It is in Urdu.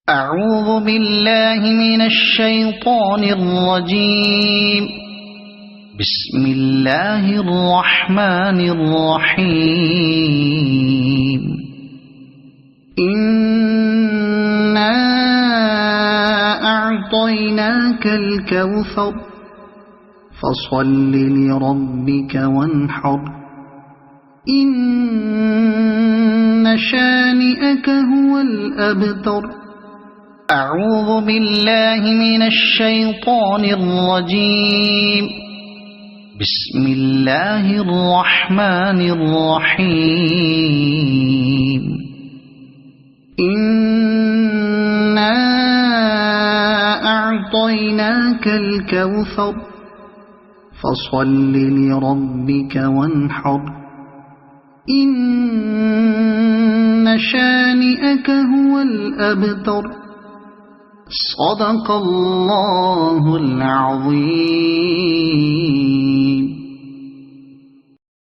أعوذ بالله من الشيطان الرجيم. بسم الله الرحمن الرحيم. إنا أعطيناك الكوثر فصل لربك وانحر إن شانئك هو الأبتر. أعوذ بالله من الشيطان الرجيم. بسم الله الرحمن الرحيم. إنا أعطيناك الكوثر فصل لربك وانحر إن شانئك هو الأبتر. صدق الله العظيم.